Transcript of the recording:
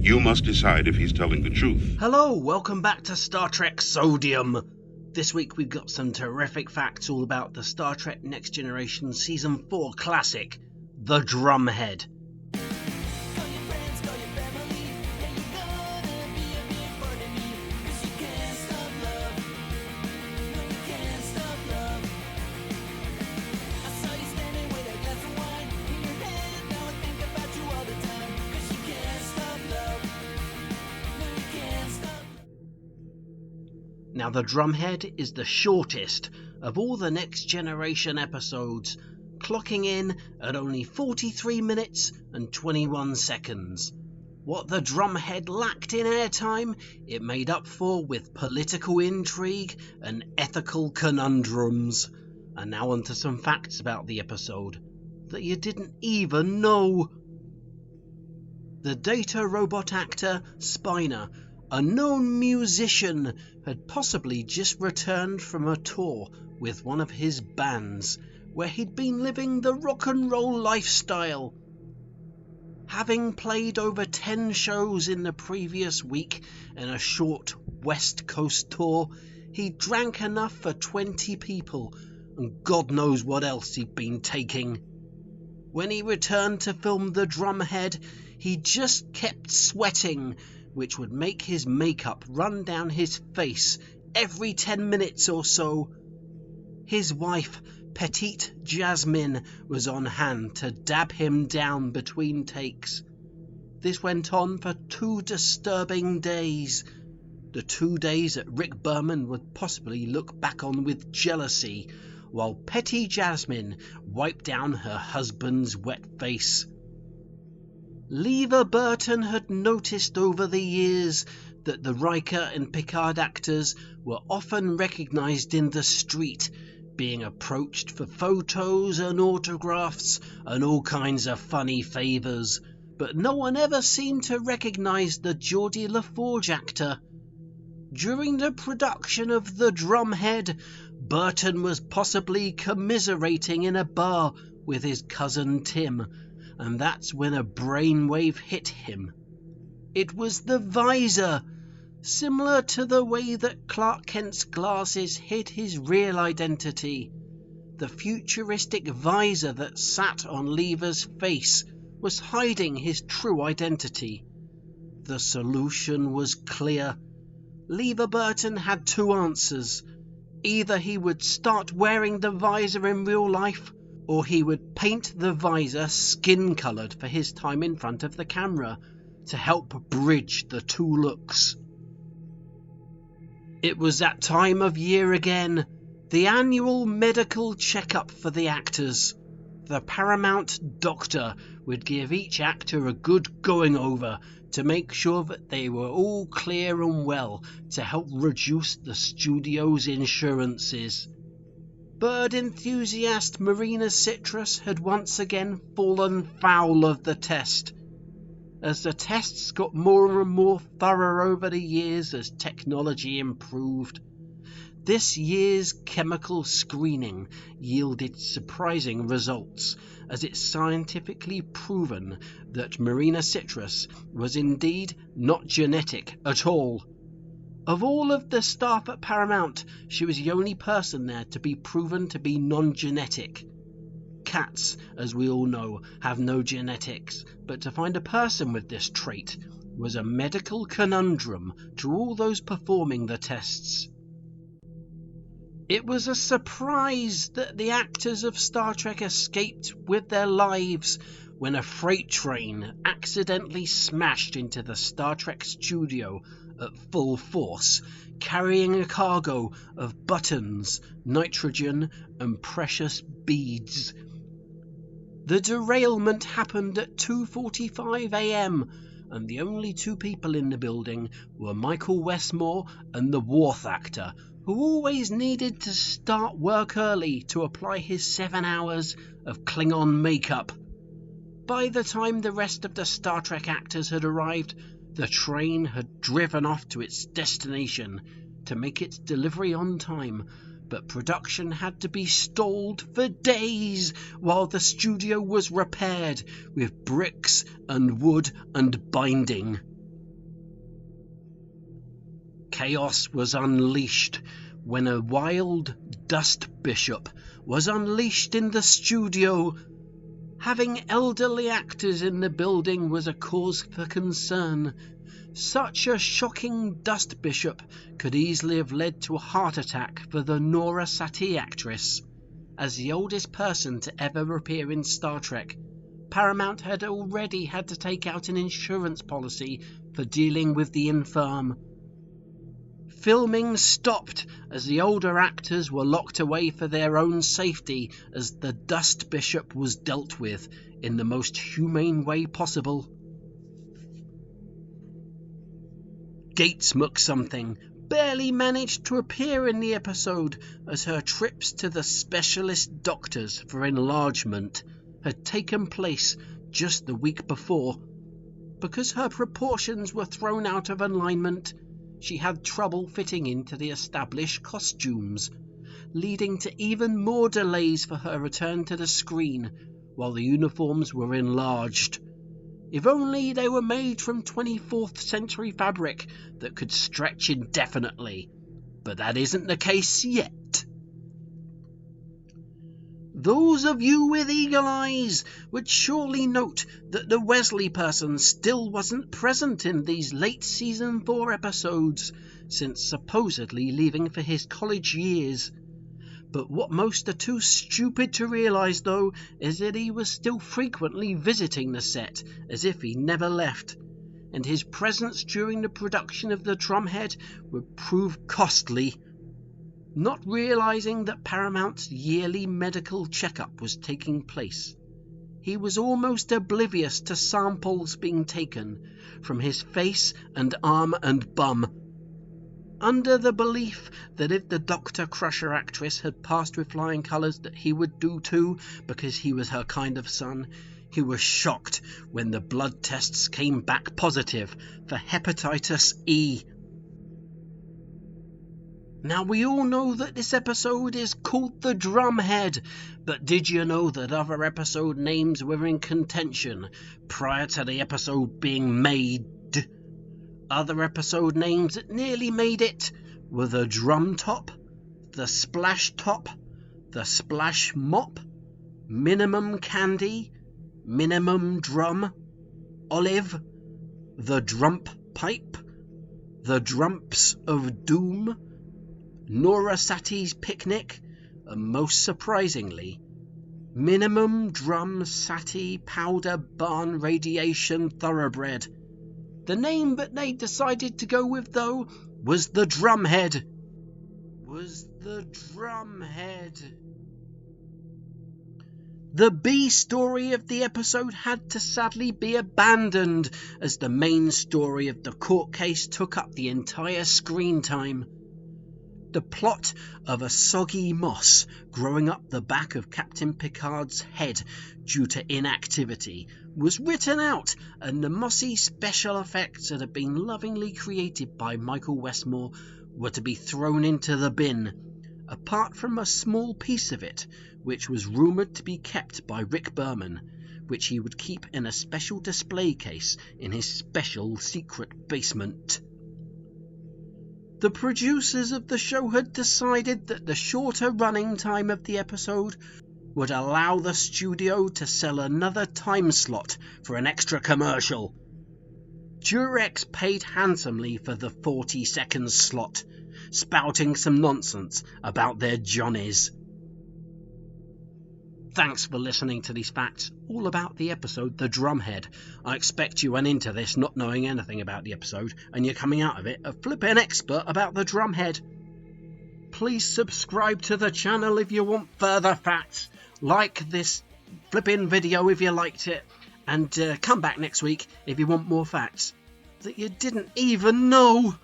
You must decide if he's telling the truth. Hello, welcome back to Star Trek Sodium. This week we've got some terrific facts all about the Star Trek Next Generation Season 4 classic, The Drumhead. Now, The Drumhead is the shortest of all the Next Generation episodes, clocking in at only 43 minutes and 21 seconds. What The Drumhead lacked in airtime, it made up for with political intrigue and ethical conundrums. And now on to some facts about the episode that you didn't even know. The data robot actor Spiner, a known musician, had possibly just returned from a tour with one of his bands where he'd been living the rock and roll lifestyle. Having played over 10 shows in the previous week and a short West Coast tour, he drank enough for 20 people, and God knows what else he'd been taking. When he returned to film The Drumhead, he just kept sweating, which would make his makeup run down his face every 10 minutes or so. His wife, Petite Jasmine, was on hand to dab him down between takes. This went on for 2 disturbing days. The 2 days that Rick Berman would possibly look back on with jealousy, while Petite Jasmine wiped down her husband's wet face. Lever Burton had noticed over the years that the Riker and Picard actors were often recognised in the street, being approached for photos and autographs and all kinds of funny favours, but no one ever seemed to recognise the Geordie LaForge actor. During the production of The Drumhead, Burton was possibly commiserating in a bar with his cousin Tim, and that's when a brainwave hit him. It was the visor, similar to the way that Clark Kent's glasses hid his real identity. The futuristic visor that sat on Lever's face was hiding his true identity. The solution was clear. Lever Burton had 2 answers. Either he would start wearing the visor in real life, or he would paint the visor skin-coloured for his time in front of the camera to help bridge the 2 looks. It was that time of year again, the annual medical checkup for the actors. The Paramount doctor would give each actor a good going-over to make sure that they were all clear and well to help reduce the studio's insurances. Bird enthusiast Marina Citrus had once again fallen foul of the test. As the tests got more and more thorough over the years as technology improved, this year's chemical screening yielded surprising results, as it's scientifically proven that Marina Citrus was indeed not genetic at all. Of all of the staff at Paramount, she was the only person there to be proven to be non-genetic. Cats, as we all know, have no genetics, but to find a person with this trait was a medical conundrum to all those performing the tests. It was a surprise that the actors of Star Trek escaped with their lives when a freight train accidentally smashed into the Star Trek studio at full force, carrying a cargo of buttons, nitrogen, and precious beads. The derailment happened at 2:45 a.m, and the only 2 people in the building were Michael Westmore and the Worf actor, who always needed to start work early to apply his 7 hours of Klingon makeup. By the time the rest of the Star Trek actors had arrived, the train had driven off to its destination to make its delivery on time, but production had to be stalled for days while the studio was repaired with bricks and wood and binding. Chaos was unleashed when a wild dust bishop was unleashed in the studio. Having elderly actors in the building was a cause for concern. Such a shocking dust bishop could easily have led to a heart attack for the Nora Satie actress. As the oldest person to ever appear in Star Trek, Paramount had already had to take out an insurance policy for dealing with the infirm. Filming stopped as the older actors were locked away for their own safety as the dust bishop was dealt with in the most humane way possible. Gates McSomething barely managed to appear in the episode as her trips to the specialist doctors for enlargement had taken place just the week before. Because her proportions were thrown out of alignment, she had trouble fitting into the established costumes, leading to even more delays for her return to the screen while the uniforms were enlarged. If only they were made from 24th century fabric that could stretch indefinitely, but that isn't the case yet. Those of you with eagle eyes would surely note that the Wesley person still wasn't present in these late season 4 episodes, since supposedly leaving for his college years. But what most are too stupid to realise, though, is that he was still frequently visiting the set as if he never left, and his presence during the production of the Drumhead would prove costly. Not realising that Paramount's yearly medical checkup was taking place, he was almost oblivious to samples being taken from his face and arm and bum, under the belief that if the Dr. Crusher actress had passed with flying colours that he would do too, because he was her kind of son. He was shocked when the blood tests came back positive for hepatitis E. Now, we all know that this episode is called The Drumhead, but did you know that other episode names were in contention prior to the episode being made? Other episode names that nearly made it were The Drum Top, The Splash Top, The Splash Mop, Minimum Candy, Minimum Drum, Olive, The Drump Pipe, The Drumps of Doom, Nora Satie's Picnic, and most surprisingly, Minimum Drum Satie Powder Barn Radiation Thoroughbred. The name that they decided to go with, though, was The Drumhead. The B story of the episode had to sadly be abandoned as the main story of the court case took up the entire screen time. The plot of a soggy moss growing up the back of Captain Picard's head due to inactivity was written out, and the mossy special effects that had been lovingly created by Michael Westmore were to be thrown into the bin, apart from a small piece of it which was rumoured to be kept by Rick Berman, which he would keep in a special display case in his special secret basement. The producers of the show had decided that the shorter running time of the episode would allow the studio to sell another time slot for an extra commercial. Durex paid handsomely for the 40-second slot, spouting some nonsense about their Johnnies. Thanks for listening to these facts all about the episode The Drumhead. I expect you went into this not knowing anything about the episode, and you're coming out of it a flippin' expert about the Drumhead. Please subscribe to the channel if you want further facts. Like this flippin' video if you liked it, and come back next week if you want more facts that you didn't even know.